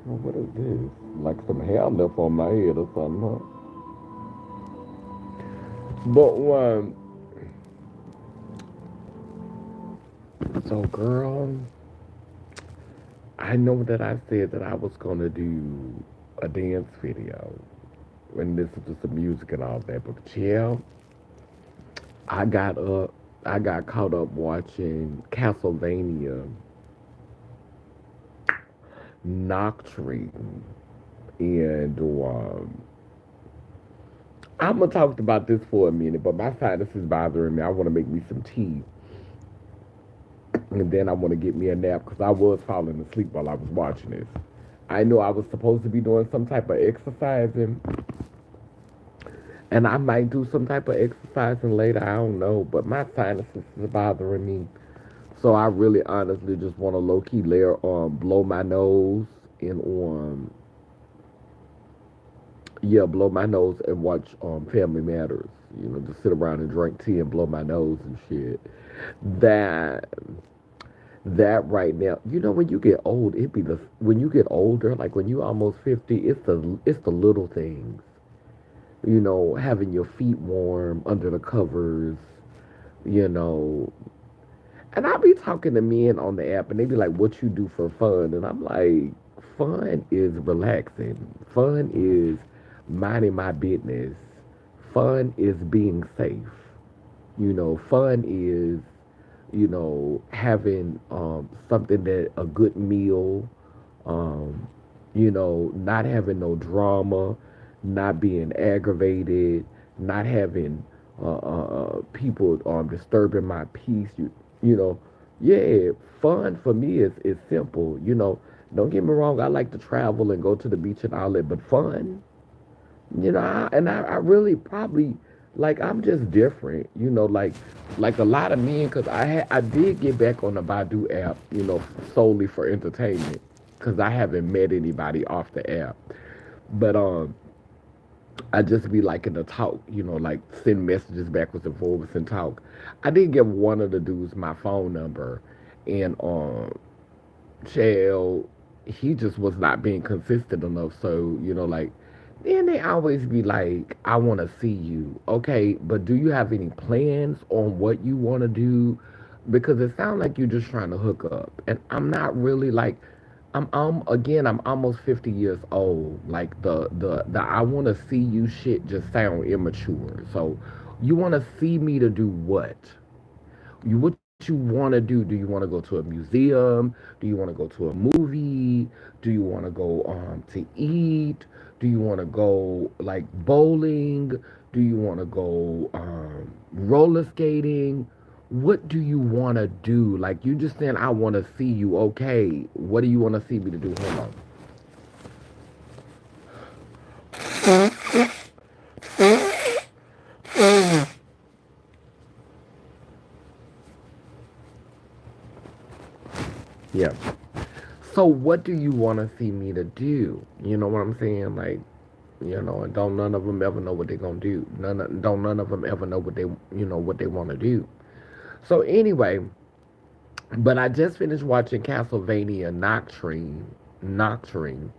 What is this? Like some hair left on my head or something, huh? But so girl, I know that I said that I was gonna do a dance video and listen to some music and all that, but yeah, I got up, I got caught up watching Castlevania Nocturne, and I'm gonna talk about this for a minute, but my sinus is bothering me. I want to make me some tea, and then I want to get me a nap because I was falling asleep while I was watching this. I know I was supposed to be doing some type of exercising, and I might do some type of exercising later. I don't know, but my sinuses is bothering me. So I really honestly just want to low key layer blow my nose and blow my nose and watch Family Matters. You know, just sit around and drink tea and blow my nose and shit. That that right now, you know, when you get old, it be the when you get older, like when you almost 50, it's the little things. You know, having your feet warm under the covers, you know. And I be talking to men on the app and they be like, what you do for fun? And I'm like, fun is relaxing. Fun is minding my business. Fun is being safe. You know, fun is, having something that a good meal, um, not having no drama, not being aggravated, not having people disturbing my peace. You know, yeah, fun for me is simple. You know, don't get me wrong. I like to travel and go to the beach and all that, but fun, I really probably like I'm just different, like a lot of men, because I did get back on the Badu app, solely for entertainment, because I haven't met anybody off the app, but I just be liking to talk, like send messages backwards and forwards and talk. I did give one of the dudes my phone number, and child, he just was not being consistent enough. So, like, then they always be like, I want to see you. Okay, but do you have any plans on what you want to do? Because it sounds like you're just trying to hook up. And I'm not really like, I'm almost 50 years old. Like, the I want to see you shit just sound immature. So, you want to see me to do what? What you want to do? Do you want to go to a museum? Do you want to go to a movie? Do you want to go to eat? Do you want to go like bowling? Do you want to go roller skating? What do you want to do? Like, you just saying I want to see you. Okay, what do you want to see me to do? Hold on. Yeah. So what do you want to see me to do? You know what I'm saying? Like, and don't none of them ever know what they're gonna do. Don't none of them ever know what they want to do. So anyway, but I just finished watching Castlevania Nocturne,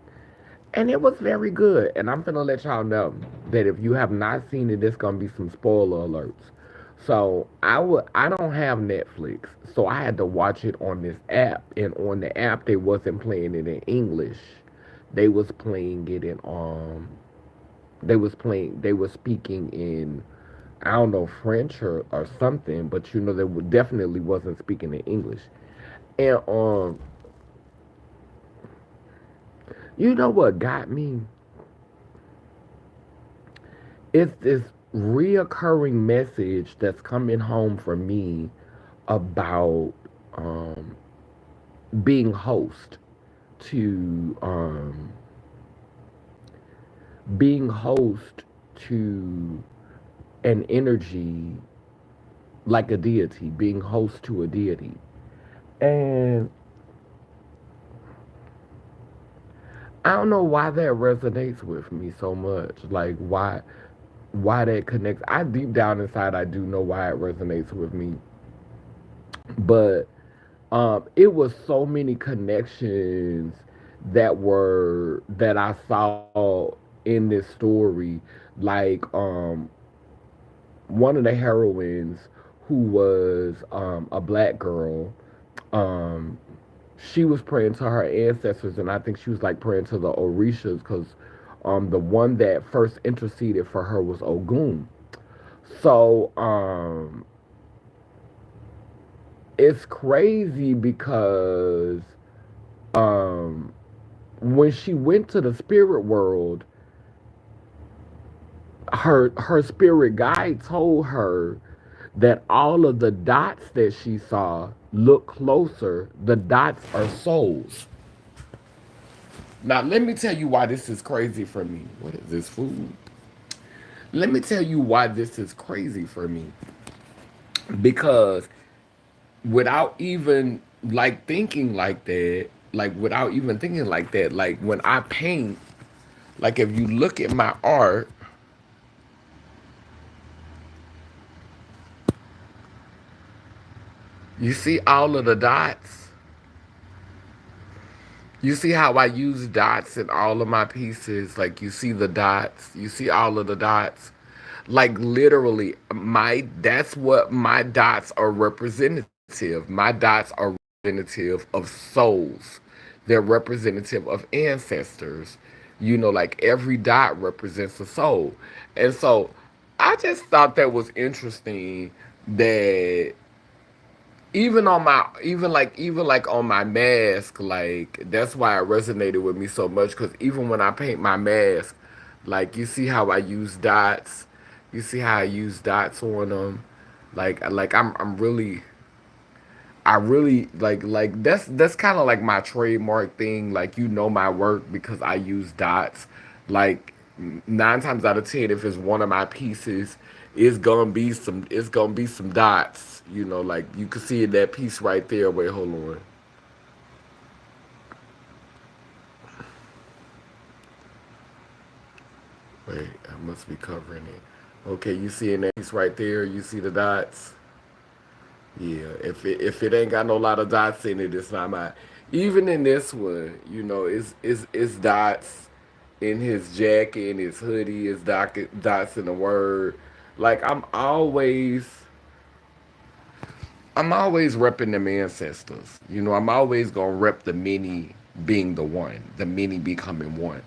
and it was very good. And I'm gonna let y'all know that if you have not seen it, there's gonna be some spoiler alerts. So I don't have Netflix, so I had to watch it on this app. And on the app, they wasn't playing it in English. They was playing it in they were speaking in, I don't know, French or something, but they definitely wasn't speaking in English. And you know what got me? It's this reoccurring message that's coming home for me about um, being host to being host to an energy like a deity, being host to a deity. And I don't know why that resonates with me so much. Like, why that connects. I deep down inside I do know why it resonates with me. But it was so many connections that I saw in this story, like one of the heroines who was a black girl. Um, she was praying to her ancestors, and I think she was like praying to the Orishas because the one that first interceded for her was Ogun. So it's crazy because um, when she went to the spirit world, her spirit guide told her that all of the dots that she saw, look closer, the dots are souls. Now let me tell you why this is crazy for me. What is this food? Let me tell you why this is crazy for me. Because without even like thinking like that, like without even thinking like that, like when I paint, like if you look at my art, you see all of the dots. You see how I use dots in all of my pieces. Like you see the dots. You see all of the dots. Like literally, my that's what my dots are representative. My dots are representative of souls. They're representative of ancestors. You know, like every dot represents a soul. And so I just thought that was interesting that even like on my mask, like that's why it resonated with me so much, because even when I paint my mask, like you see how I use dots, you see how I use dots on them, like I'm really, I really like that's kind of like my trademark thing. Like you know my work because I use dots. Like 9 times out of 10, if it's one of my pieces, it's gonna be some dots. You know, like you can see in that piece right there. Wait, hold on. Wait, I must be covering it. Okay, you see in that piece right there. You see the dots. Yeah, if it ain't got no lot of dots in it, it's not mine. Even in this one, you know, it's dots in his jacket, in his hoodie, it's dots in the word. Like I'm always repping them ancestors. You know, I'm always gonna rep the many being the one, the many becoming one.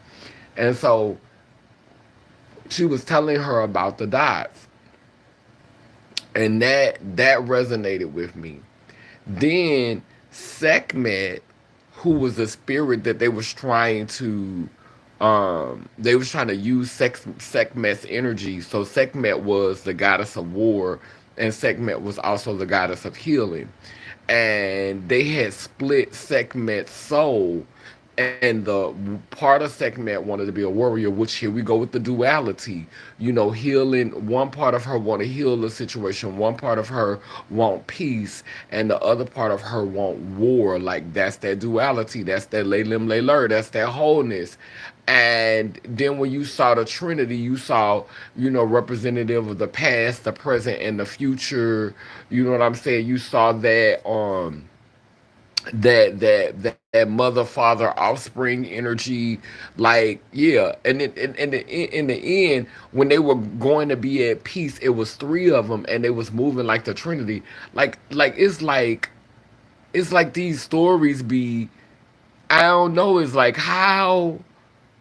And so she was telling her about the dots, and that resonated with me. Then Sekhmet, who was a spirit that they was trying to use Sekhmet's energy. So Sekhmet was the goddess of war, and Sekhmet was also the goddess of healing. And they had split Sekhmet's soul, and the part of Sekhmet wanted to be a warrior, which here we go with the duality. You know, healing. One part of her want to heal the situation. One part of her want peace, and the other part of her want war. Like that's that duality. That's that lay lim lay lur. That's that wholeness. And then when you saw the Trinity, you saw, you know, representative of the past, the present, and the future. You know what I'm saying? You saw that mother father offspring energy, like yeah. And in the end, when they were going to be at peace, it was three of them, and they was moving like the Trinity. It's like these stories be, I don't know, it's like how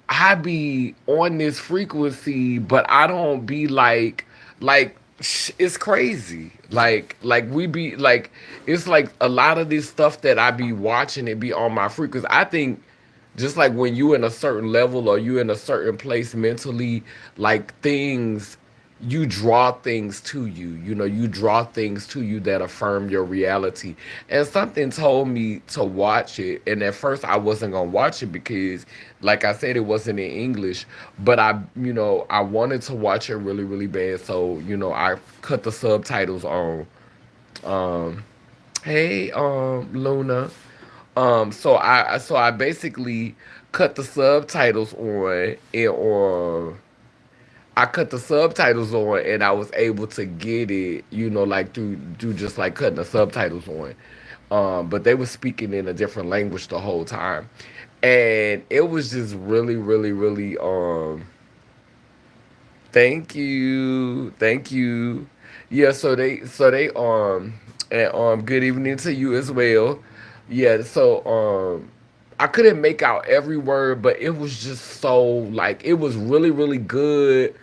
I be on this frequency, but I don't be it's crazy. Like we be like, it's like a lot of this stuff that I be watching, it be on my frequency. I think just like when you in a certain level or you in a certain place mentally, like things, you draw things to you. You know, you draw things to you that affirm your reality. And something told me to watch it, and at first I wasn't gonna watch it because, like I said, it wasn't in English. But you know, I wanted to watch it really, really bad. So you know, I cut the subtitles on. Um, hey, Luna. So I basically cut the subtitles on, I cut the subtitles on, and I was able to get it, you know, like through just like cutting the subtitles on. But they were speaking in a different language the whole time. and it was just really, really, really. Thank you, thank you. Yeah, and good evening to you as well. Yeah, I couldn't make out every word, but it was just so like it was really, really good.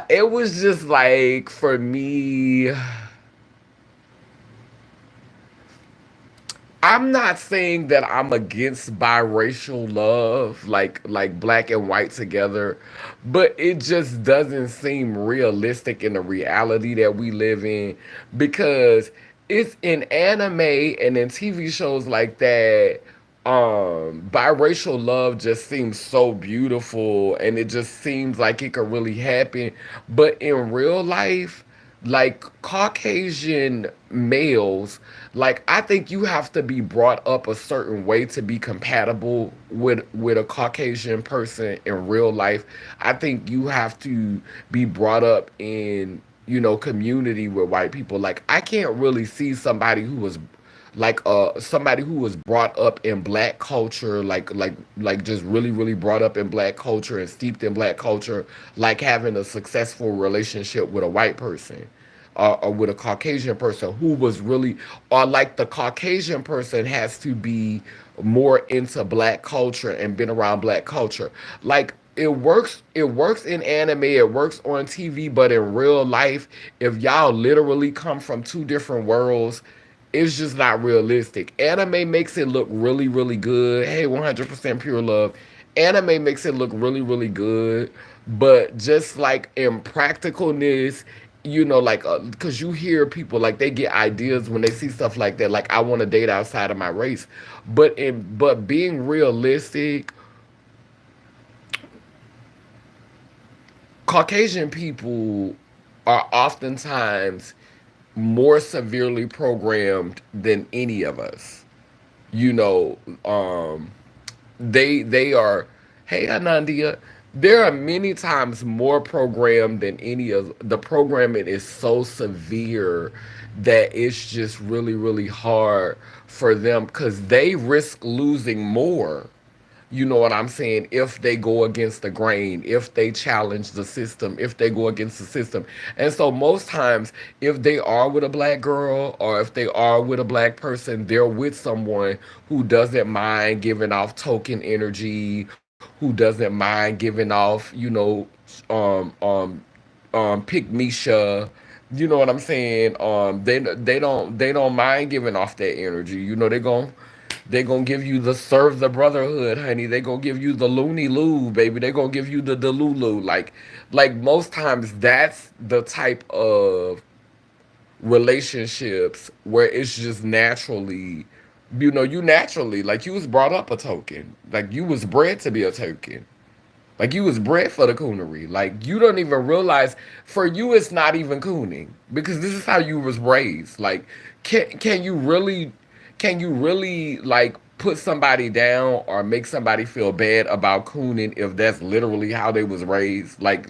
It was just like for me, I'm not saying that I'm against biracial love, like black and white together, but it just doesn't seem realistic in the reality that we live in because it's in anime and in TV shows like that. Biracial love just seems so beautiful and it just seems like it could really happen, but in real life, like Caucasian males, like I think you have to be brought up a certain way to be compatible with a Caucasian person in real life. I think you have to be brought up in, community with white people. Like I can't really see somebody who was brought up in black culture, like just really, really brought up in black culture and steeped in black culture, like having a successful relationship with a white person, or with a Caucasian person who was really, or like the Caucasian person has to be more into black culture and been around black culture. Like it works in anime, it works on TV, but in real life, if y'all literally come from two different worlds, it's just not realistic. Anime makes it look really, really good. Hey, 100% pure love. Anime makes it look really, really good, but just like in practicalness, like because you hear people like they get ideas when they see stuff like that. Like I want to date outside of my race, but being realistic, Caucasian people are oftentimes more severely programmed than any of us. You know, they are. Hey, Anandia. There are many times more programmed than any of the programming is so severe that it's just really, really hard for them because they risk losing more. You know what I'm saying? If they go against the grain, if they challenge the system, if they go against the system. And so most times, if they are with a black girl or if they are with a black person, they're with someone who doesn't mind giving off token energy, who doesn't mind giving off, um, um, pick Misha. You know what I'm saying? They don't mind giving off that energy. They gonna give you the serve the brotherhood, honey. They gonna give you the loony loo, baby. They gonna give you the delulu. Like most times, that's the type of relationships where it's just naturally, you naturally like you was brought up a token, like you was bred to be a token. Like you was bred for the coonery. Like you don't even realize for you it's not even cooning because this is how you was raised. Like can you really like put somebody down or make somebody feel bad about cooning if that's literally how they was raised? Like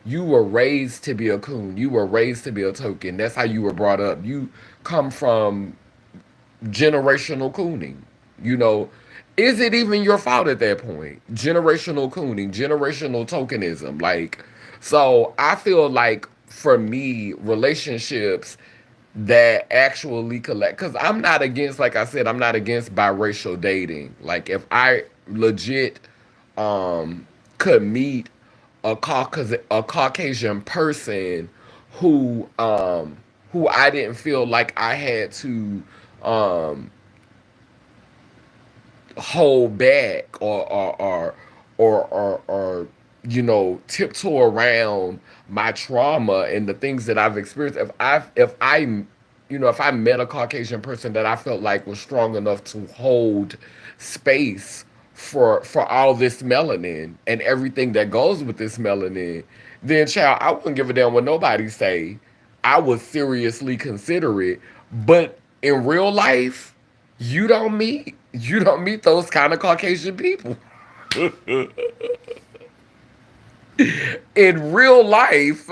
you were raised to be a coon. You were raised to be a token. That's how you were brought up. You come from generational cooning. You know, is it even your fault at that point? Generational cooning, generational tokenism. Like, so I feel like for me, relationships that actually collect, because I'm not against, like I said, I'm not against biracial dating. Like, if I legit could meet a Caucasian person who who I didn't feel like I had to um hold back or tiptoe around my trauma and the things that I've experienced. If I met a Caucasian person that I felt like was strong enough to hold space for all this melanin and everything that goes with this melanin, then child, I wouldn't give a damn what nobody say. I would seriously consider it. But in real life, you don't meet those kind of Caucasian people. In real life,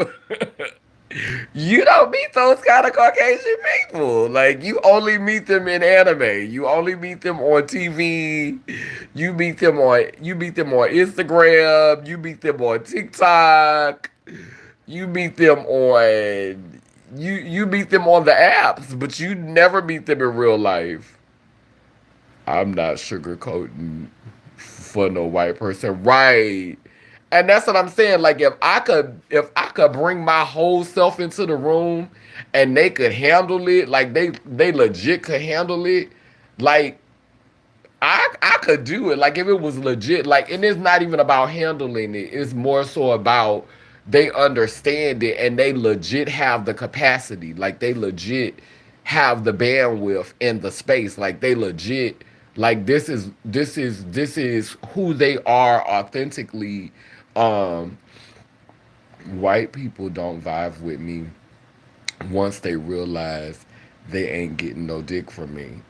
You don't meet those kind of Caucasian people. Like you only meet them in anime. You only meet them on TV. You meet them on Instagram. You meet them on TikTok. You meet them on you meet them on the apps, but you never meet them in real life. I'm not sugarcoating for no white person, right? And that's what I'm saying. Like if I could bring my whole self into the room and they could handle it, like they legit could handle it, like I could do it. Like if it was legit, like and it's not even about handling it. It's more so about they understand it and they legit have the capacity. Like they legit have the bandwidth and the space. Like they legit like this is who they are authentically. Um White people don't vibe with me once they realize they ain't getting no dick from me.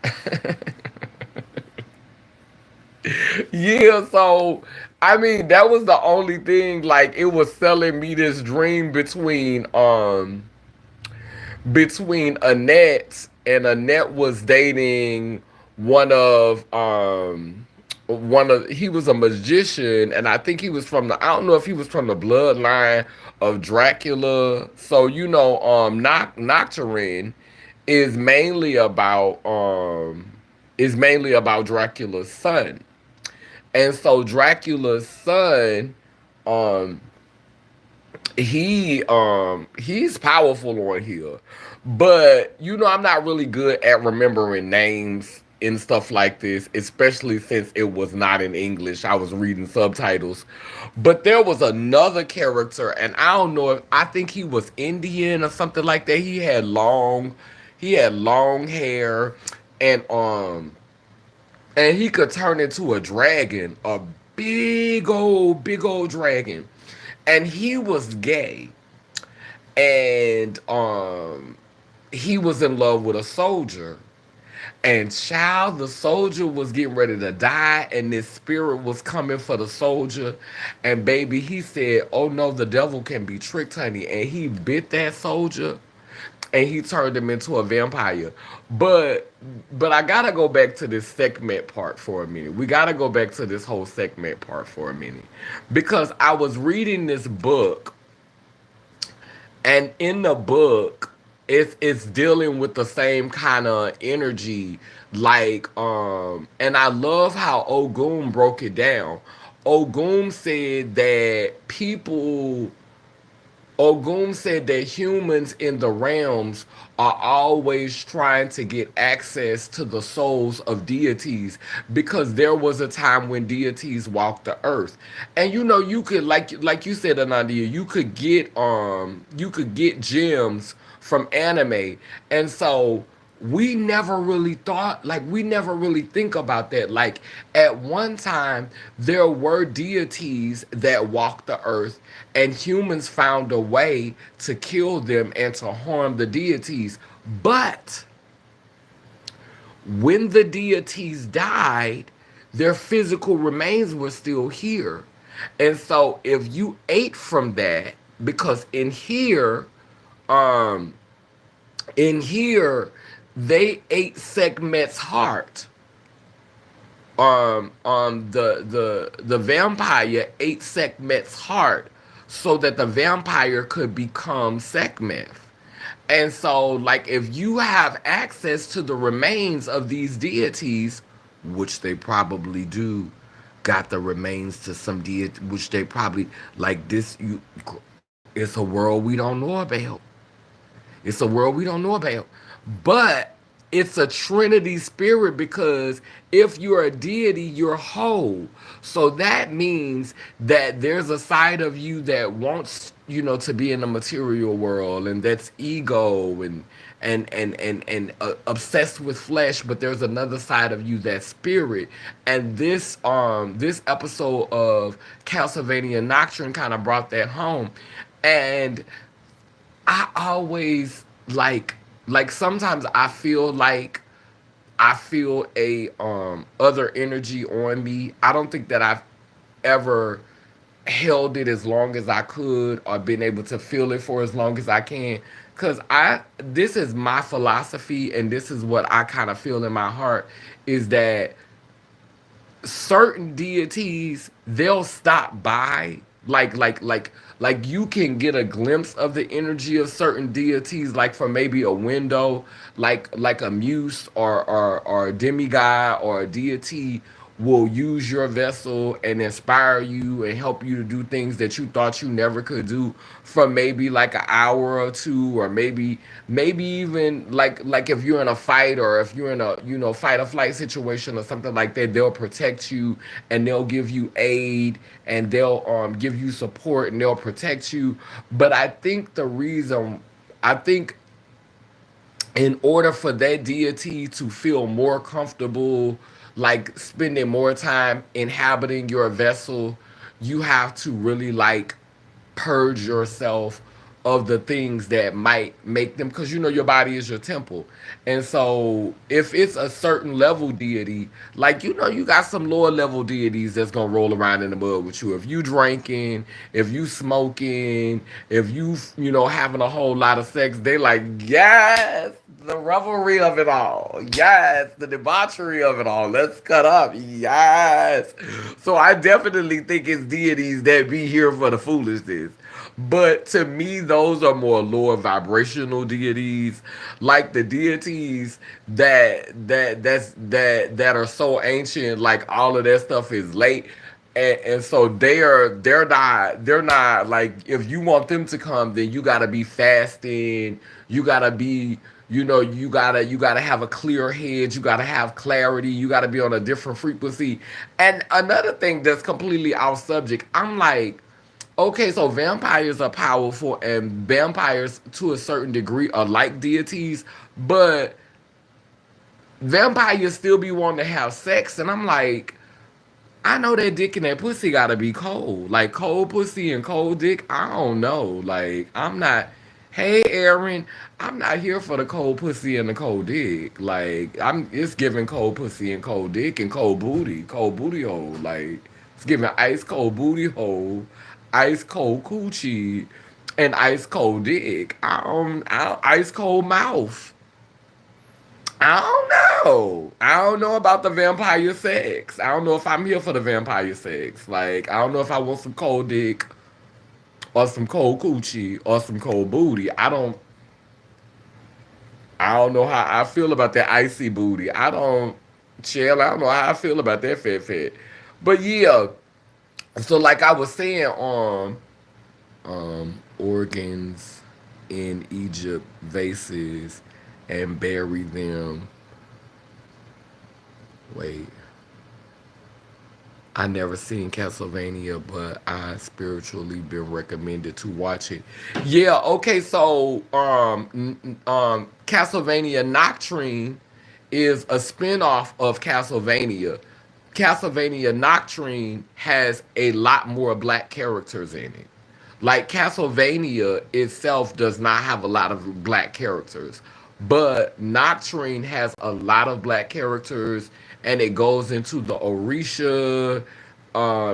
Yeah, so I mean that was the only thing, like it was selling me this dream between Annette, and Annette was dating one of he was a magician, and I think he was from the, I don't know if he was from the bloodline of Dracula. So Nocturne is mainly about Dracula's son. And so Dracula's son, um, he's powerful on here. But I'm not really good at remembering names and stuff like this, especially since it was not in English. I was reading subtitles. But there was another character, and I don't know if I think he was Indian or something like that. He had long hair, and he could turn into a dragon, a big old dragon. And he was gay. And he was in love with a soldier. And child, the soldier was getting ready to die, and this spirit was coming for the soldier. And baby, he said, "Oh no, the devil can be tricked, honey." And he bit that soldier, and he turned him into a vampire. But I gotta go back to this segment part for a minute. We gotta go back to this whole segment part for a minute, because I was reading this book, and in the book, it's dealing with the same kind of energy, like and I love how Ogum broke it down. Ogum said that people Ogum said that humans in the realms are always trying to get access to the souls of deities, because there was a time when deities walked the earth. And you could, like you said, Anandia, you could get gems from anime. And so we never really think about that. Like at one time there were deities that walked the earth, and humans found a way to kill them and to harm the deities. But when the deities died, their physical remains were still here. And so if you ate from that, because um in here they ate Sekhmet's heart. The vampire ate Sekhmet's heart so that the vampire could become Sekhmet. And so, like, if you have access to the remains of these deities, which they probably do, got the remains to some deity, which they probably, like this, it's a world we don't know about. It's a world we don't know about. But it's a Trinity spirit, because if you're a deity, you're whole. So that means that there's a side of you that wants, to be in the material world, and that's ego and obsessed with flesh. But there's another side of you that's spirit. And this episode of Castevania Nocturne kind of brought that home. And I always like sometimes I feel a other energy on me. I don't think that I've ever held it as long as I could or been able to feel it for as long as I can. Cause I this is my philosophy and this is what I kind of feel in my heart is that certain deities they'll stop by like you can get a glimpse of the energy of certain deities like from maybe a window like a muse or a demigod or a deity will use your vessel and inspire you and help you to do things that you thought you never could do from maybe like an hour or two or maybe even like if you're in a fight or if you're in a fight or flight situation or something like that they'll protect you and they'll give you aid and they'll give you support and they'll protect you. But I think in order for that deity to feel more comfortable, like spending more time inhabiting your vessel, you have to really like purge yourself of the things that might make them, because you know your body is your temple. And so if it's a certain level deity, like you got some lower level deities that's gonna roll around in the mud with you if you drinking, if you smoking, if you having a whole lot of sex. They like, yes, the revelry of it all, yes, the debauchery of it all, let's cut up, yes. So I definitely think it's deities that be here for the foolishness. But to me, those are more lower vibrational deities, like the deities that are so ancient. Like all of that stuff is late, and so they're not like if you want them to come, then you gotta be fasting. You gotta be you gotta have a clear head. You gotta have clarity. You gotta be on a different frequency. And another thing that's completely off subject, I'm like, okay, so vampires are powerful, and vampires to a certain degree are like deities, but vampires still be wanting to have sex, and I'm like, I know that dick and that pussy gotta be cold, like cold pussy and cold dick. I don't know, like I'm not. Hey, Aaron, I'm not here for the cold pussy and the cold dick. Like it's giving cold pussy and cold dick and cold booty hole. Like it's giving ice cold booty hole, ice cold coochie, and ice cold dick. Ice cold mouth. I don't know. I don't know about the vampire sex. I don't know if I'm here for the vampire sex. Like, I don't know if I want some cold dick or some cold coochie or some cold booty. I don't know how I feel about that icy booty. Chill, I don't know how I feel about that fat. But yeah, so like I was saying, organs in Egypt, vases, and bury them. Wait, I never seen Castlevania, but I spiritually been recommended to watch it. Yeah, okay, so Castlevania Nocturne is a spin-off of Castlevania. Castlevania Nocturne has a lot more black characters in it. Like Castlevania itself does not have a lot of black characters, but Nocturne has a lot of black characters, and it goes into the Orisha,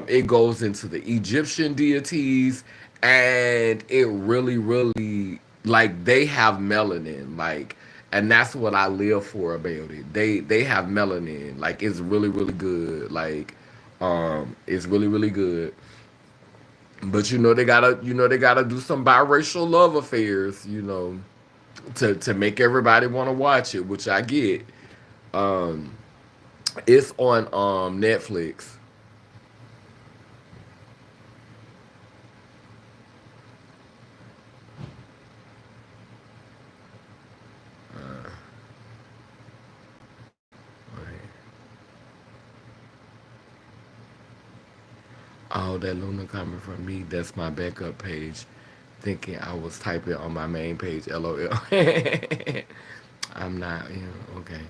it goes into the Egyptian deities, and it really like they have melanin, like, and that's what I live for about it. They have melanin, like it's really good, like it's really good. But they gotta do some biracial love affairs, to make everybody want to watch it, which I get. Um, it's on Netflix. Uh, right. Oh, that Luna coming from me. That's my backup page. Thinking I was typing on my main page. LOL. I'm not. Okay.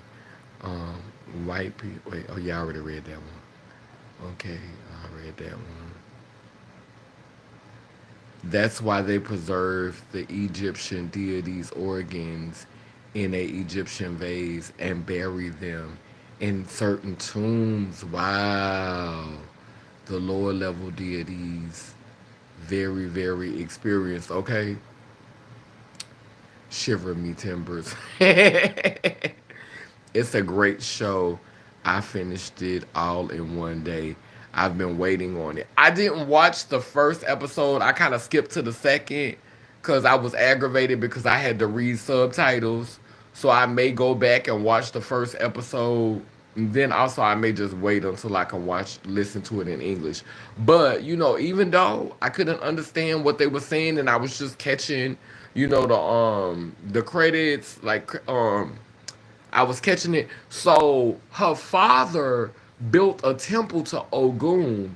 Um, white people. Wait. Oh, yeah. I already read that one. Okay. I read that one. That's why they preserve the Egyptian deities' organs in a Egyptian vase and bury them in certain tombs. Wow. the lower level deities very, very experienced. Okay, shiver me timbers. It's a great show. I finished it all in one day. I've been waiting on it. I didn't watch the first episode. I kind of skipped to the second because I was aggravated because I had to read subtitles. So I may go back and watch the first episode. And then also I may just wait until I can listen to it in English. But even though I couldn't understand what they were saying, and I was just catching, the credits, like I was catching it. So her father built a temple to Ogun,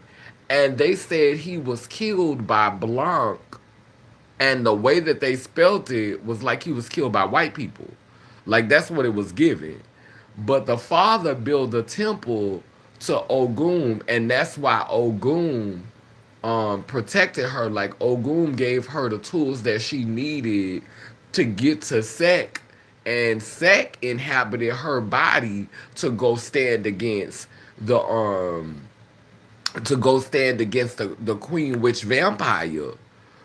and they said he was killed by Blanc. And the way that they spelt it was like he was killed by white people. Like that's what it was given. But the father built a temple to Ogun, and that's why Ogun protected her. Like Ogun gave her the tools that she needed to get to Sek, and Sek inhabited her body to go stand against the the queen witch vampire.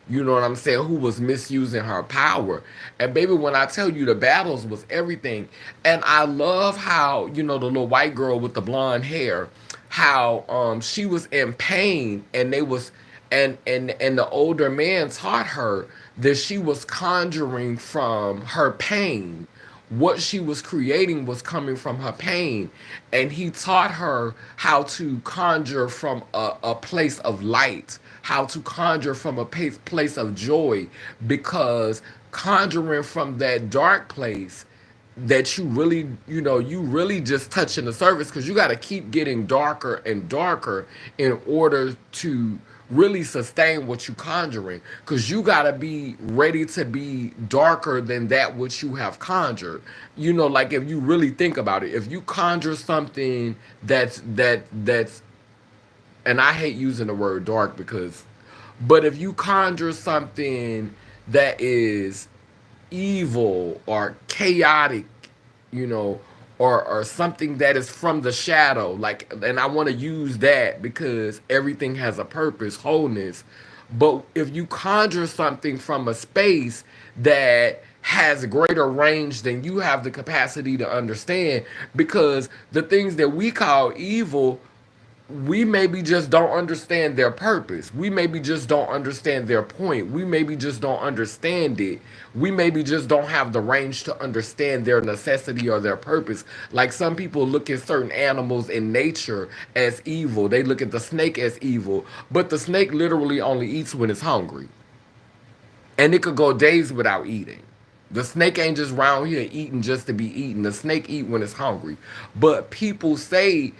You know what I'm saying? Who was misusing her power. And baby, when I tell you the battles was everything. And I love how, the little white girl with the blonde hair, how she was in pain, and they was and the older man taught her that she was conjuring from her pain. What she was creating was coming from her pain, and he taught her how to conjure from a place of light, how to conjure from a place of joy, because conjuring from that dark place, that you really just touching the surface, because you got to keep getting darker and darker in order to really sustain what you conjuring, because you got to be ready to be darker than that which you have conjured. Like if you really think about it, if you conjure something that's and I hate using the word dark, because but if you conjure something that is evil or chaotic, you know, or something that is from the shadow, like, and I want to use that because everything has a purpose, wholeness. But if you conjure something from a space that has greater range than you have the capacity to understand, because the things that we call evil, we maybe just don't understand their purpose. We maybe just don't understand their point. We maybe just don't understand it. We maybe just don't have the range to understand their necessity or their purpose. Like some people look at certain animals in nature as evil. They look at the snake as evil, but the snake literally only eats when it's hungry, and it could go days without eating. The snake ain't just round here eating just to be eating. The snake eat when it's hungry. But people say,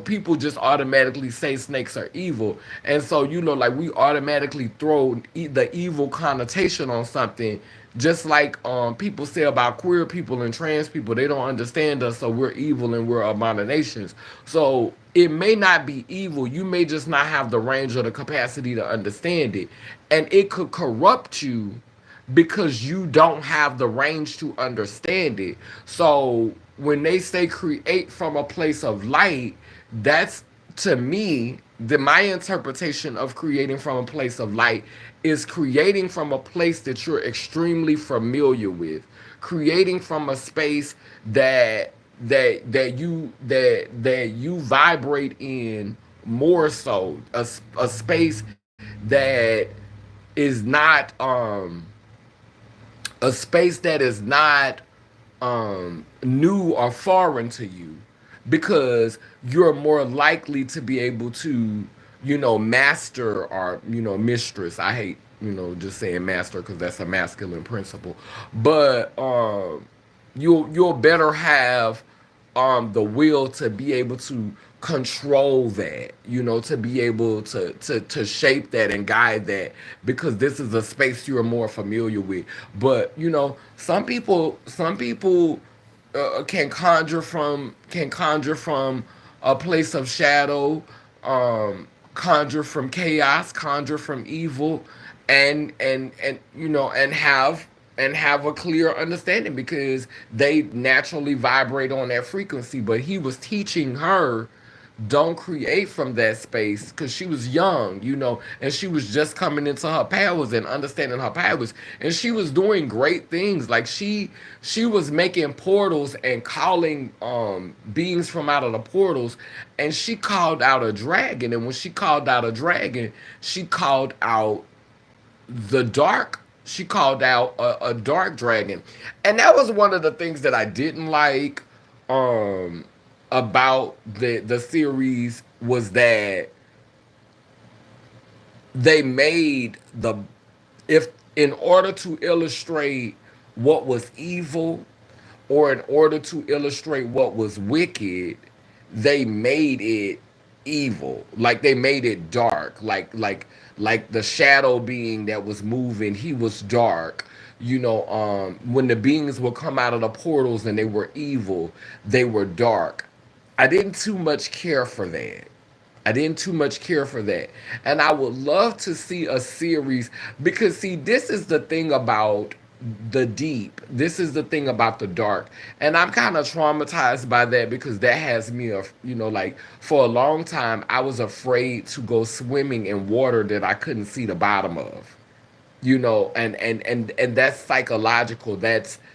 people just automatically say snakes are evil. And so, like we automatically throw the evil connotation on something. Just like people say about queer people and trans people, they don't understand us, so we're evil and we're abominations. So it may not be evil. You may just not have the range or the capacity to understand it. And it could corrupt you because you don't have the range to understand it. So when they say create from a place of light, that's, to me, my interpretation of creating from a place of light is creating from a place that you're extremely familiar with, creating from a space that you vibrate in more so, a space that is not a space that is not new or foreign to you, because you're more likely to be able to, master, or, mistress. I hate, just saying master because that's a masculine principle. But you'll better have the will to be able to control that, to be able to shape that and guide that, because this is a space you're more familiar with. But some people can conjure from a place of shadow, conjure from chaos, conjure from evil, and have a clear understanding, because they naturally vibrate on that frequency. But he was teaching her don't create from that space because she was young, and she was just coming into her powers and understanding her powers, and she was doing great things. Like she was making portals and calling beings from out of the portals, and she called out a dragon. And when she called out a dragon, she called out the dark. She called out a dark dragon, and that was one of the things that I didn't like um about the series was that they made the if in order to illustrate what was evil or in order to illustrate what was wicked, they made it evil. Like they made it dark. Like the shadow being that was moving, he was dark. When the beings would come out of the portals and they were evil, they were dark. I didn't too much care for that. I didn't too much care for that. And I would love to see a series because, see, this is the thing about the deep. This is the thing about the dark. And I'm kind of traumatized by that because that has me, like for a long time, I was afraid to go swimming in water that I couldn't see the bottom of, and that's psychological.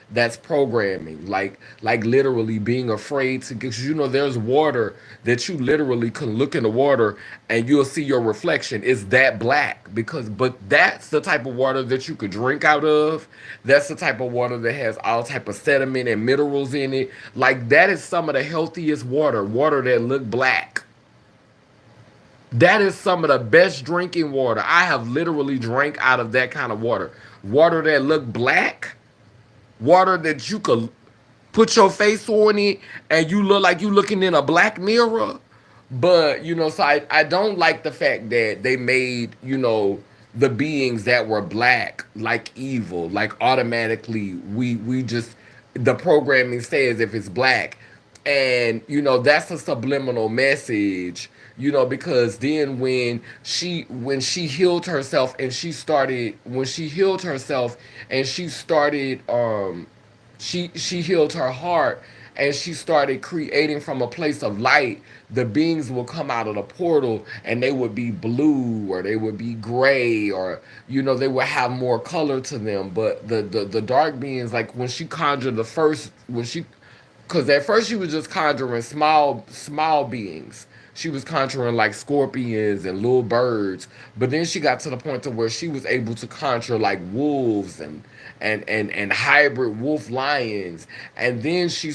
That's programming, like literally being afraid to, because there's water that you literally can look in the water and you'll see your reflection. It's that black, but that's the type of water that you could drink out of. That's the type of water that has all type of sediment and minerals in it. Like that is some of the healthiest water that look black. That is some of the best drinking water. I have literally drank out of that kind of water. Water that look black, water that you could put your face on it and you look like you looking in a black mirror. But so I don't like the fact that they made the beings that were black like evil, like automatically we just, the programming says if it's black, and that's a subliminal message, because then when she healed herself and she started when she healed herself and she started she healed her heart and she started creating from a place of light. The beings will come out of the portal and they would be blue or they would be gray, or they would have more color to them. But the dark beings, like when she conjured the first when she because at first she was just conjuring small beings. She was conjuring like scorpions and little birds, but then she got to the point to where she was able to conjure like wolves and hybrid wolf lions. And then she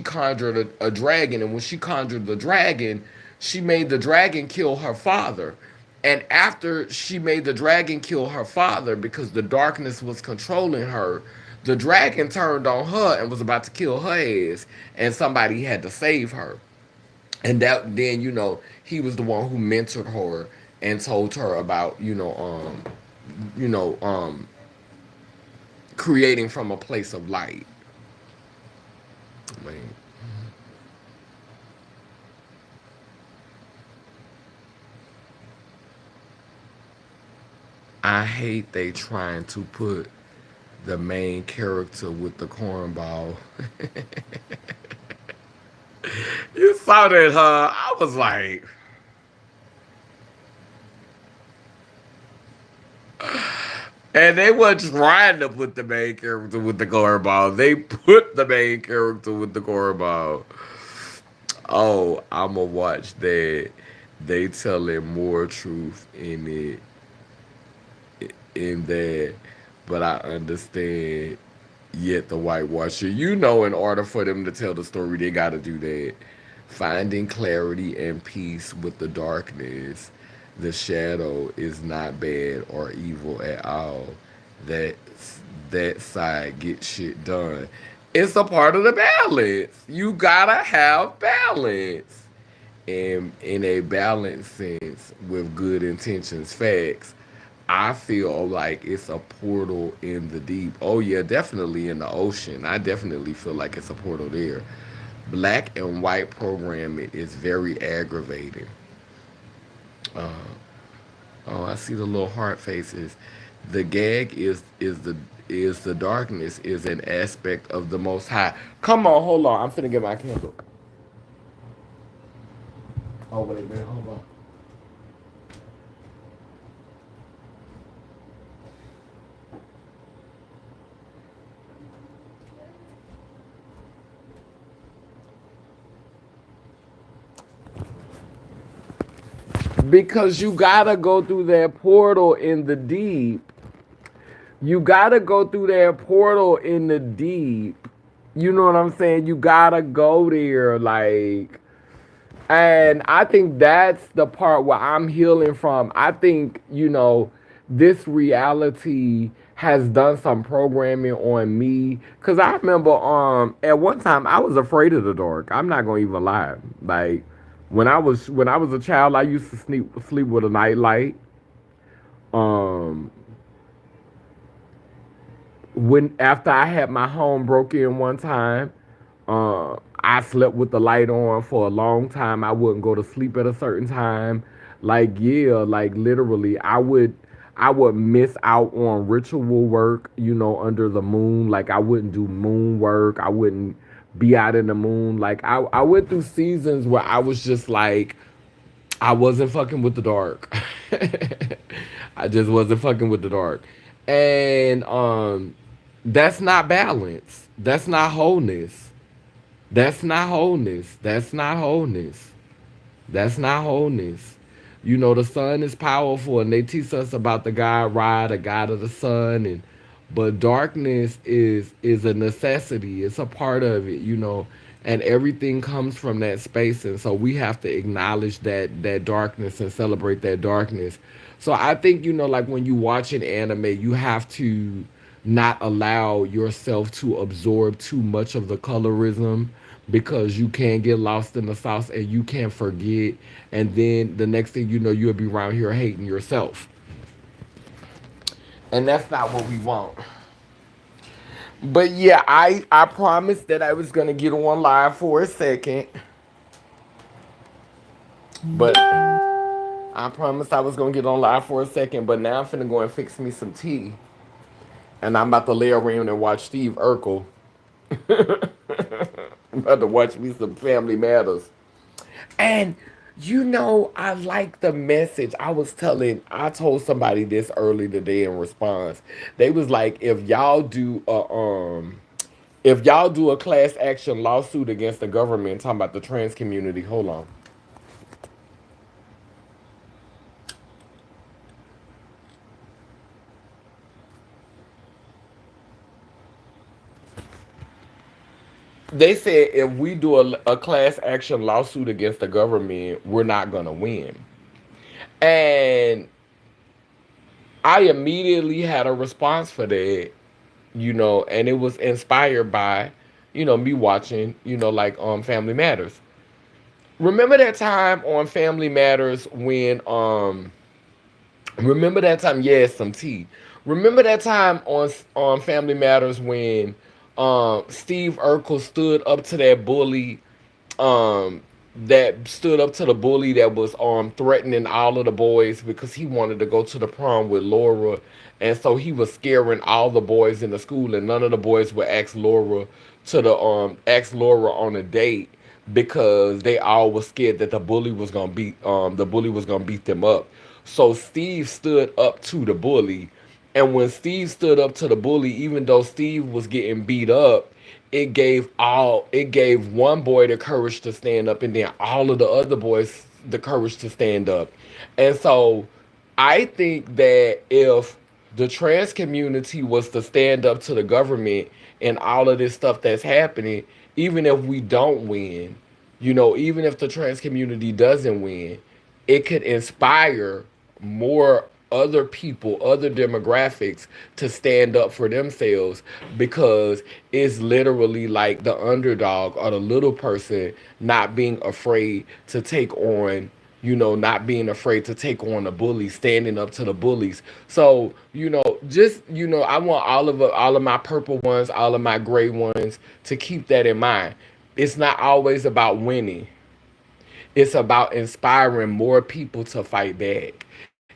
conjured a dragon. And when she conjured the dragon, she made the dragon kill her father. And after she made the dragon kill her father because the darkness was controlling her, the dragon turned on her and was about to kill her ass, and somebody had to save her. And that then he was the one who mentored her and told her about you know um creating from a place of light. I mean, I hate they trying to put the main character with the cornball. You saw that, huh? I was like, and they weren't trying to put the main character with the cornball. They put the main character with the cornball. Oh, I'ma watch that. They telling more truth in that, but I understand. Yet the whitewasher, in order for them to tell the story, they got to do that. Finding clarity and peace with the darkness. The shadow is not bad or evil at all. That that side gets shit done. It's a part of the balance. You gotta have balance. And in a balanced sense, with good intentions, facts, I feel like it's a portal in the deep. Oh yeah, definitely in the ocean. I definitely feel like it's a portal there. Black and white programming is very aggravating. Uh, oh, I see the little heart faces. The gag is the darkness is an aspect of the Most High. Come on, hold on. I'm finna get my candle. Oh wait a minute, hold on. Because you gotta go through that portal in the deep. You gotta go through that portal in the deep. You know what I'm saying? You gotta go there, like, and I think that's the part where I'm healing from. I think, this reality has done some programming on me. Cause I remember at one time I was afraid of the dark. I'm not gonna even lie. Like when I was a child, I used to sleep with a nightlight. Um when after I had my home broke in one time, I slept with the light on for a long time. I wouldn't go to sleep at a certain time. Like, yeah, like literally, I would miss out on ritual work, under the moon. Like I wouldn't do moon work. I wouldn't be out in the moon. Like I went through seasons where I was just like I wasn't fucking with the dark. I just wasn't fucking with the dark. And that's not balance. That's not wholeness. That's not wholeness. That's not wholeness. That's not wholeness. The sun is powerful, and they teach us about the God Ra, the God of the sun, and but darkness is a necessity. It's a part of it, and everything comes from that space, and so we have to acknowledge that darkness and celebrate that darkness. So I think like when you watch an anime, you have to not allow yourself to absorb too much of the colorism because you can get lost in the sauce and you can forget, and then the next thing you know you'll be around here hating yourself, and that's not what we want. But yeah, I promised that I was gonna get on live for a second, but I promised I was gonna get on live for a second, but now I'm finna go and fix me some tea, and I'm about to lay around and watch Steve Urkel. I'm about to watch me some Family Matters. And I like the message. I told somebody this early today in response. They was like, if y'all do a class action lawsuit against the government, talking about the trans community, hold on. They said if we do a class action lawsuit against the government, we're not gonna win. And I immediately had a response for that, and it was inspired by, me watching, like Family Matters. Remember that time on Family Matters when remember that time, yes, some tea. Remember that time on Family Matters when Steve Urkel stood up to that bully, um that stood up to the bully that was threatening all of the boys because he wanted to go to the prom with Laura, and so he was scaring all the boys in the school, and none of the boys would ask Laura on a date because they all was scared that the bully was gonna beat them up. So Steve stood up to the bully, and when Steve stood up to the bully, even though Steve was getting beat up, it gave one boy the courage to stand up, and then all of the other boys the courage to stand up. And so I think that if the trans community was to stand up to the government and all of this stuff that's happening, even if we don't win, even if the trans community doesn't win, it could inspire more other people, other demographics to stand up for themselves, because it's literally like the underdog or the little person not being afraid to take on, not being afraid to take on the bullies, standing up to the bullies. So, just, I want all of my purple ones, all of my gray ones to keep that in mind. It's not always about winning. It's about inspiring more people to fight back.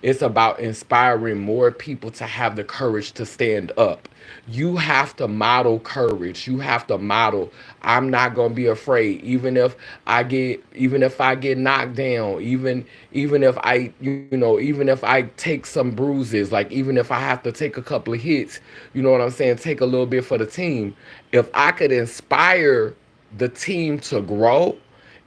It's about inspiring more people to have the courage to stand up. You have to model courage. You have to model, I'm not going to be afraid, even if I get knocked down, even if I, even if I take some bruises, like even if I have to take a couple of hits, you know what I'm saying, take a little bit for the team. If I could inspire the team to grow,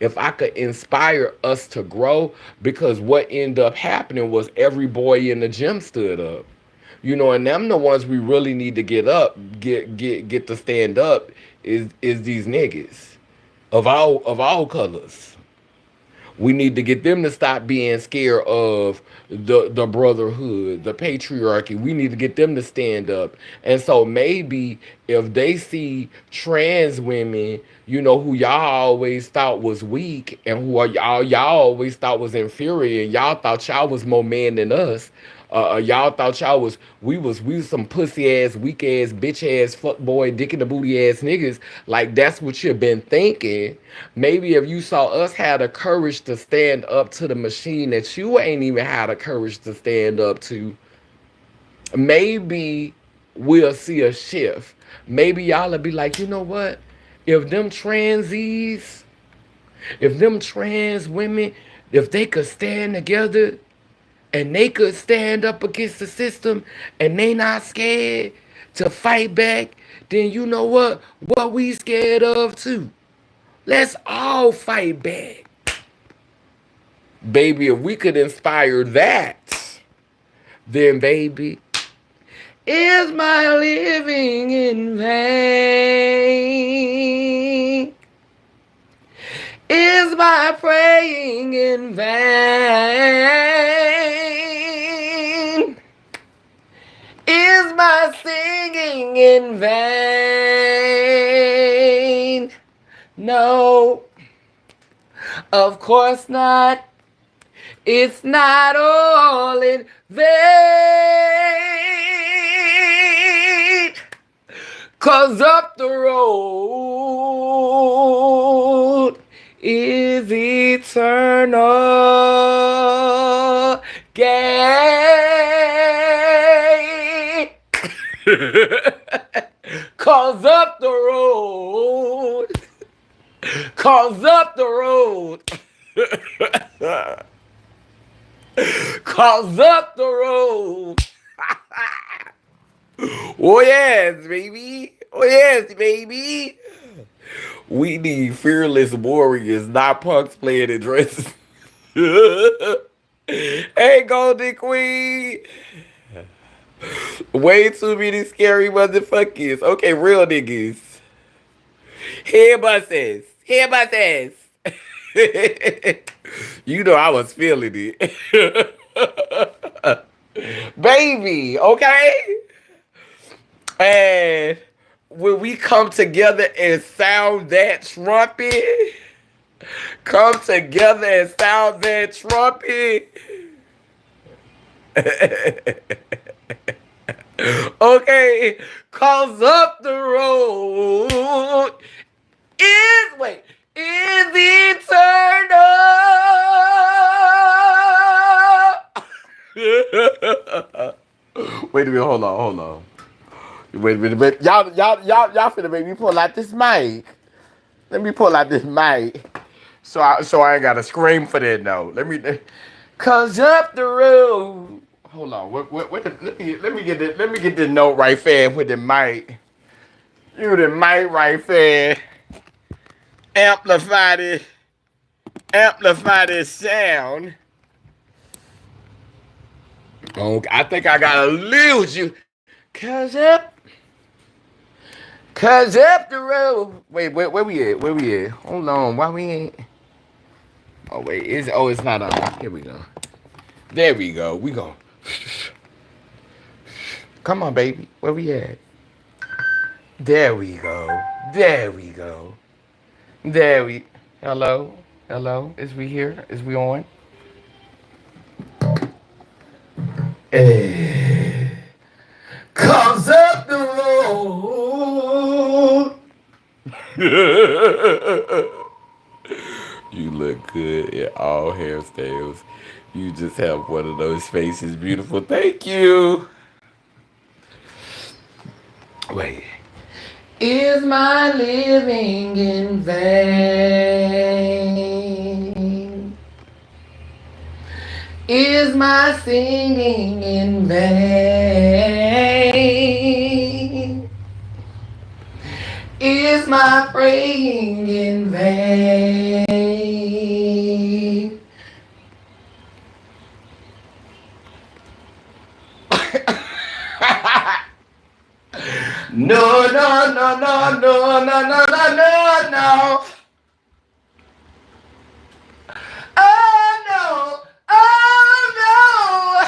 if I could inspire us to grow, because what ended up happening was every boy in the gym stood up. And them the ones we really need to get to stand up is these niggas of all colors. We need to get them to stop being scared of the brotherhood, the patriarchy. We need to get them to stand up. And so maybe if they see trans women, who y'all always thought was weak and who y'all always thought was inferior, and y'all thought y'all was more man than us. Y'all thought we was some pussy ass, weak ass, bitch ass, fuck boy, dick in the booty ass niggas. Like that's what you've been thinking. Maybe if you saw us had the courage to stand up to the machine that you ain't even had the courage to stand up to, maybe we'll see a shift. Maybe y'all will be like, you know what? If them transies, if them trans women, if they could stand together and they could stand up against the system and they not scared to fight back, then you know what we scared of too. Let's all fight back. Baby, if we could inspire that, then baby, is my living in vain? Is my praying in vain? Is my singing in vain? No, of course not. It's not all in vain. 'Cause up the road is eternal gain. 'Cause up the road, 'cause up the road, 'cause up the road. Oh yes, baby. Oh yes, baby. We need fearless warriors, not punks playing in dresses. Hey, Golden Queen. Way too many scary motherfuckers. Okay, real niggas. Head buses. Head buses. You know I was feeling it. Baby, okay? And when we come together and sound that trumpet, come together and sound that trumpet. Okay, cause up the road is eternal. Wait a minute, hold on. Wait a minute, y'all finna make me pull out this mic. Let me pull out this mic, so I ain't gotta scream for that note. Cause up the road. Hold on, let me get the note right fair with the mic. You the mic right fair. Amplify this sound. Oh, I think I gotta lose you. Cause up the road. Wait, where we at? Where we at? Hold on, why we ain't? Oh wait, it's not on. Here we go. There we go. We go. Come on, baby. Where we at? There we go. There we go. There we. Hello, hello. Is we here? Is we on? Eh. Comes up the road. You look good in all hairstyles. You just have one of those faces, beautiful. Thank you. Wait. Is my living in vain? Is my singing in vain? Is my praying in vain? No, no, no, no, no, no, no, no, no, no. Oh no! Oh no!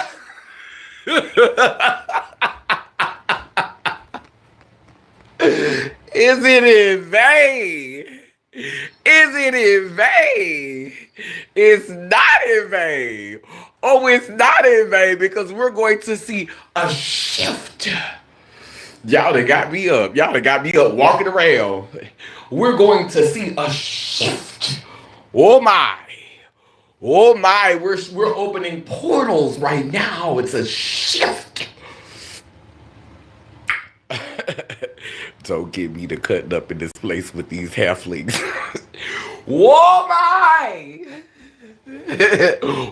Is it in vain? Is it in vain? It's not in vain. Oh, it's not in vain because we're going to see a shift. Y'all done got me up. Y'all done got me up walking around. We're going to see a shift. Oh my. Oh my. We're opening portals right now. It's a shift. Don't get me to cutting up in this place with these halflings. Whoa my!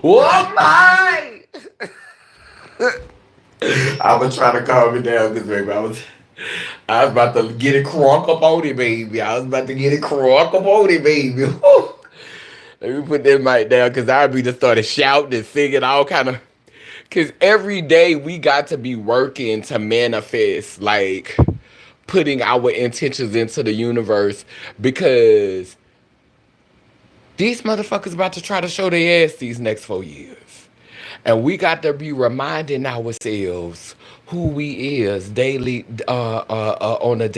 Whoa my! I was trying to calm it down because baby, I was about to get it crunk up on it, baby. I was about to get it crunk up on it, baby. Let me put that mic down because I be just started shouting and singing all kind of. Because every day we got to be working to manifest, like putting our intentions into the universe because these motherfuckers about to try to show their ass these next 4 years. And we got to be reminding ourselves who we is daily on a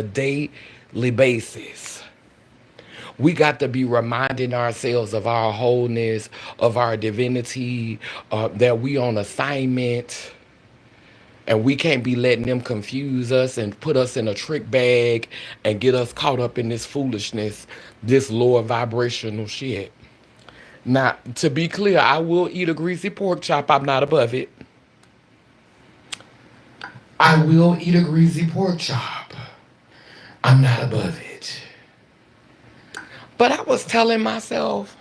daily basis. We got to be reminding ourselves of our wholeness, of our divinity, that we on assignment. And we can't be letting them confuse us and put us in a trick bag and get us caught up in this foolishness, this lower vibrational shit. Now, to be clear, I will eat a greasy pork chop. I'm not above it. I will eat a greasy pork chop. I'm not above it. But I was telling myself,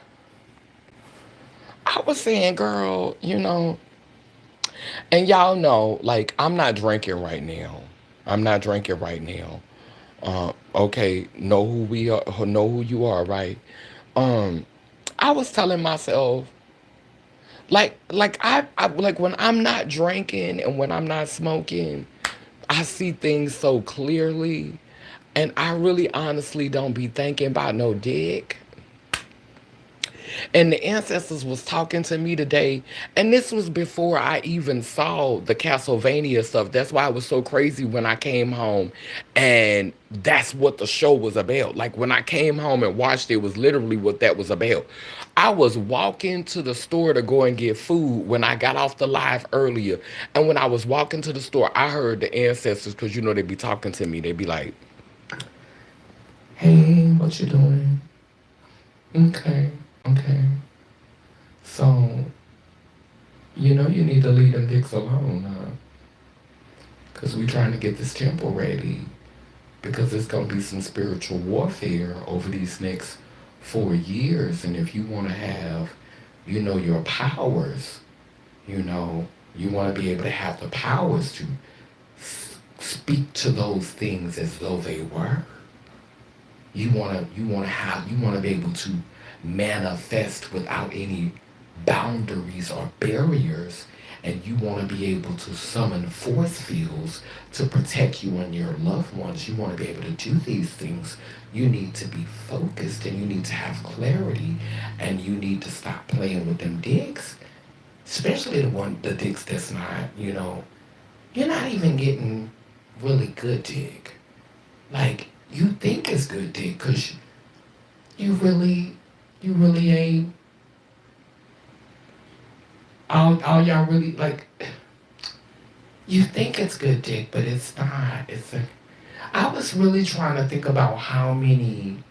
I was saying, girl, and y'all know, like, I'm not drinking right now. I'm not drinking right now. Okay, know who we are, know who you are, right? Um, I was telling myself, I like when I'm not drinking and when I'm not smoking, I see things so clearly, and I really honestly don't be thinking about no dick. And the ancestors was talking to me today, and this was before I even saw the Castevania stuff. That's why it was so crazy when I came home, and that's what the show was about. Like when I came home and watched it, it was literally what that was about. I was walking to the store to go and get food when I got off the live earlier, and when I was walking to the store, I heard the ancestors because they'd be talking to me. They'd be like, "Hey, what you doing? Okay, okay. So, you need to leave them dicks alone, huh? Because we trying to get this temple ready. Because it's going to be some spiritual warfare over these next 4 years. And if you want to have, your powers, you want to be able to have the powers to speak to those things as though they were. You want to be able to manifest without any boundaries or barriers, and you want to be able to summon force fields to protect you and your loved ones. You want to be able to do these things. You need to be focused, and you need to have clarity, and you need to stop playing with them dicks, especially the dicks that's not, you're not even getting really good dick. Like, you think it's good dick because you really ain't. All y'all really, like, you think it's good dick, but it's not. I was really trying to think about how many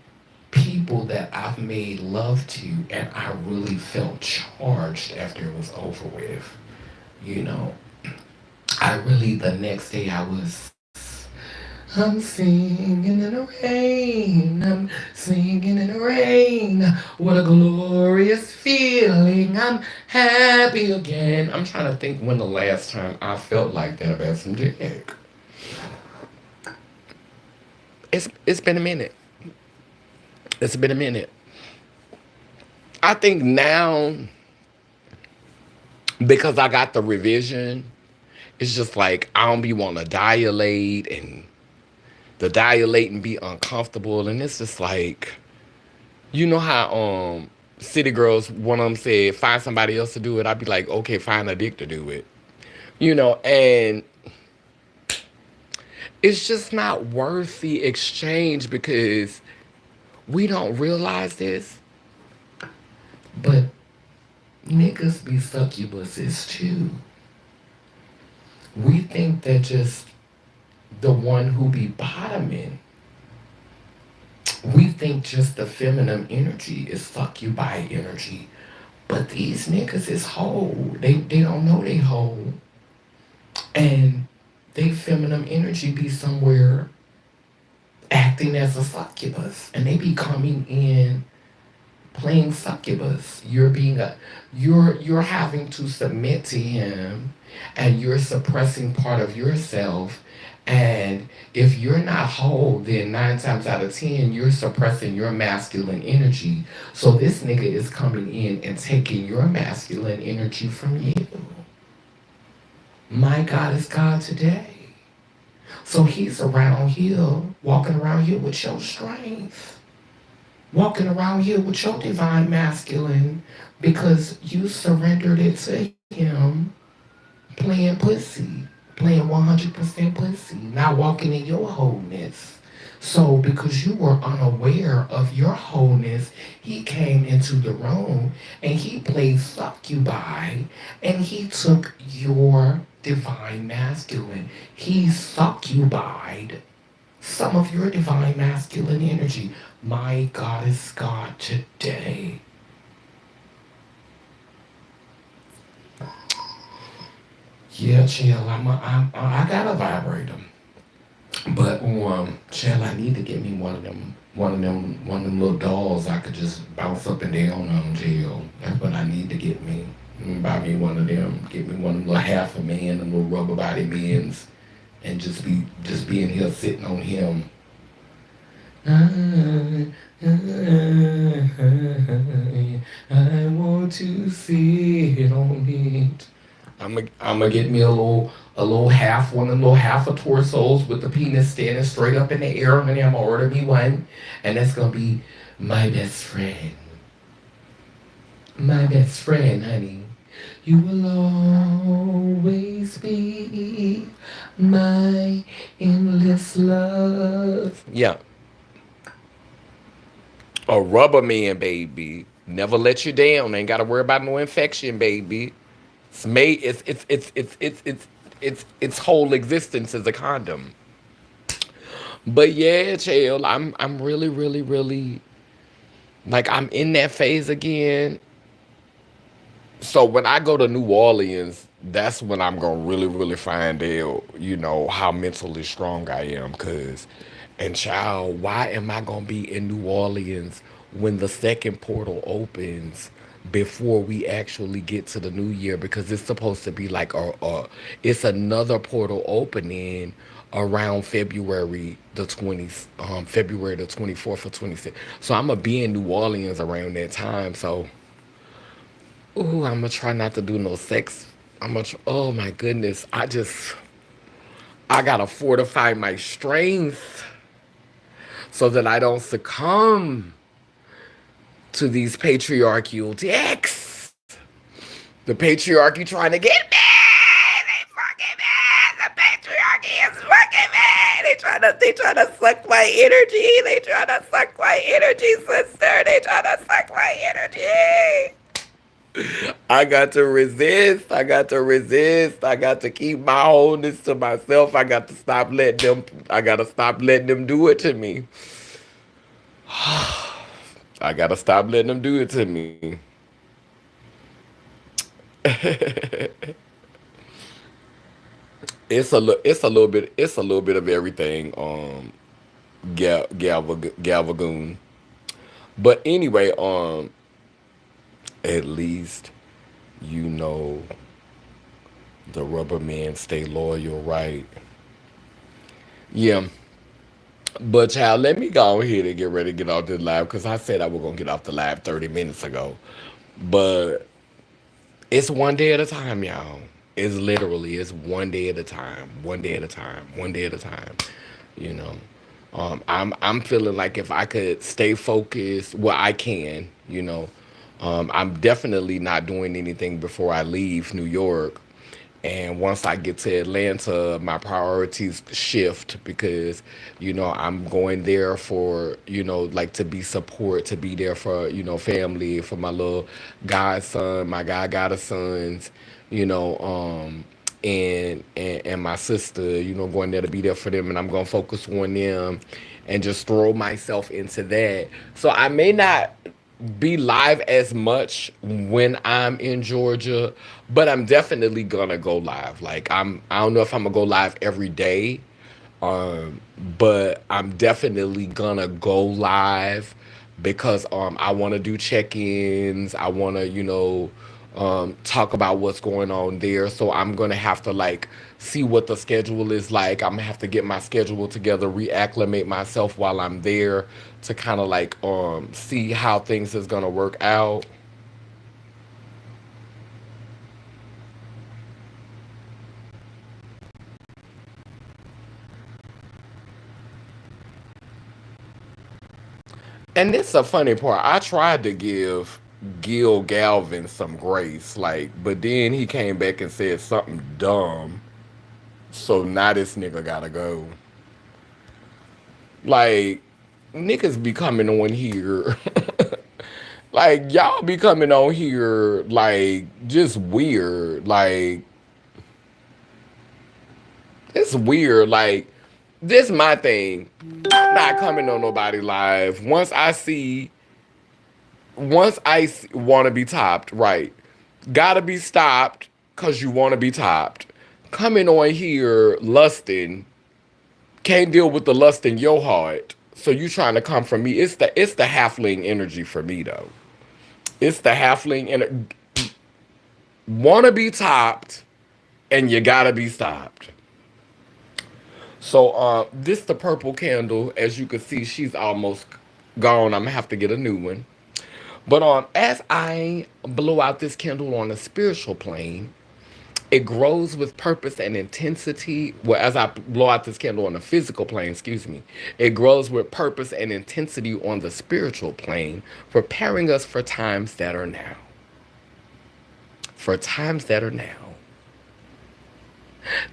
people that I've made love to, and I really felt charged after it was over with. You know, I really, the next day I was, I'm singing in the rain, I'm singing in the rain. What a glorious feeling, I'm happy again. I'm trying to think when the last time I felt like that about some dick. It's been a minute. It's been a minute. I think now, because I got the revision, it's just like I don't be wanting to dilate, and the dilating be uncomfortable, and it's just like, you know how city girls, one of them said find somebody else to do it. I'd be like, okay, find a dick to do it. And it's just not worth the exchange, because we don't realize this, but niggas be succubuses too. We think that just the one who be bottoming, we think just the feminine energy is succubi energy. But these niggas is whole. They don't know they whole. And they feminine energy be somewhere acting as a succubus. And they be coming in playing succubus. You're having to submit to him, and you're suppressing part of yourself. And if you're not whole, then 9 times out of 10 you're suppressing your masculine energy. So this nigga is coming in and taking your masculine energy from you. My God is God today. So he's around here, walking around here with your strength, walking around here with your divine masculine, because you surrendered it to him, playing pussy, playing 100% pussy, not walking in your wholeness. So because you were unaware of your wholeness, he came into the room and he played succubi, and he took your divine masculine. He succubied some of your divine masculine energy. My God is God today. Yeah, chill. I gotta vibrate them. But chill. I need to get me one of them little dolls I could just bounce up and down on. Chill. That's what I need to get me. Buy me one of them. Get me one of them little half a man, them little rubber body men's, and just be in here sitting on him. I want to sit on it. I'm gonna get me a little half one, a little half of torsos with the penis standing straight up in the air, and I'm gonna order me one, and that's gonna be my best friend. My best friend, honey. You will always be my endless love. Yeah, a rubber man, baby. Never let you down. Ain't gotta worry about no infection, baby. It's made. Its whole existence is a condom. But yeah, chill. I'm really, really, really, like, I'm in that phase again. So when I go to New Orleans, that's when I'm gonna really, really find out, how mentally strong I am. And child, why am I gonna be in New Orleans when the second portal opens before we actually get to the new year? Because it's supposed to be like it's another portal opening around February the 24th or 26th. So I'm gonna be in New Orleans around that time. So, ooh, I'm gonna try not to do no sex. Oh my goodness, I gotta fortify my strength so that I don't succumb to these patriarchal dicks. The patriarchy trying to get me. They fucking me. The patriarchy is fucking me. They trying to suck my energy. They trying to suck my energy, sister. They trying to suck my energy. I got to resist. I got to resist. I got to keep my wholeness to myself. I gotta stop letting them do it to me. I gotta stop letting them do it to me. It's a little bit of everything. Galvagoon. But anyway, at least you know the rubber man stay loyal, right? Yeah. But child, let me go ahead and get ready to get off this live because I said I was gonna get off the live 30 minutes ago. But it's one day at a time, y'all. It's one day at a time, one day at a time, one day at a time. You know, I'm feeling like if I could stay focused, well, I can. I'm definitely not doing anything before I leave New York. And once I get to Atlanta, my priorities shift because, I'm going there for, like to be support, to be there for, family, for my little godson, my goddesses, you know, and my sister, going there to be there for them. And I'm going to focus on them and just throw myself into that. So I may not be live as much when I'm in Georgia, but I'm definitely gonna go live. Like I don't know if I'm gonna go live every day, um, but I'm definitely gonna go live because I want to do check-ins. I want to, talk about what's going on there. So I'm gonna have to like see what the schedule is like. I'm gonna have to get my schedule together, reacclimate myself while I'm there to kind of like see how things is gonna work out. And this is a funny part. I tried to give Gil Galvin some grace, like, but then he came back and said something dumb. So now this nigga gotta go. Like, niggas be coming on here. Like, y'all be coming on here, like, just weird. Like, it's weird. Like, this my thing. I'm not coming on nobody live. Once I want to be topped, right? Gotta be stopped because you want to be topped. Coming on here lusting, can't deal with the lust in your heart. So you trying to come from me? It's the halfling energy for me though. It's the halfling and want to be topped, and you gotta be stopped. So this the purple candle. As you can see, she's almost gone. I'm gonna have to get a new one. But as I blow out this candle on a spiritual plane, it grows with purpose and intensity. Well, as I blow out this candle on the physical plane, excuse me, it grows with purpose and intensity on the spiritual plane, preparing us for times that are now. For times that are now.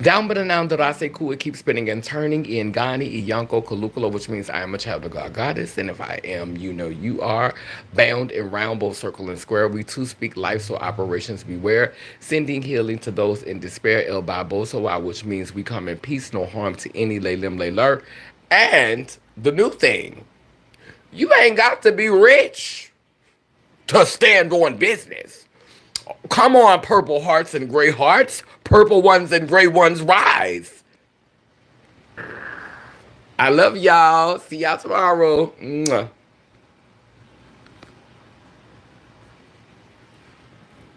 Down but down that I say cool, it keeps spinning and turning in Gani, Iyanko, Kalukula, which means I am a child of God goddess. And if I am, you know you are. Bound in round, both circle and square. We too speak life, so operations beware. Sending healing to those in despair, El Babosa, which means we come in peace, no harm to any lay lim lay lur. And the new thing, you ain't got to be rich to stand on business. Come on, purple hearts and gray hearts. Purple ones and gray ones rise. I love y'all. See y'all tomorrow. Mwah.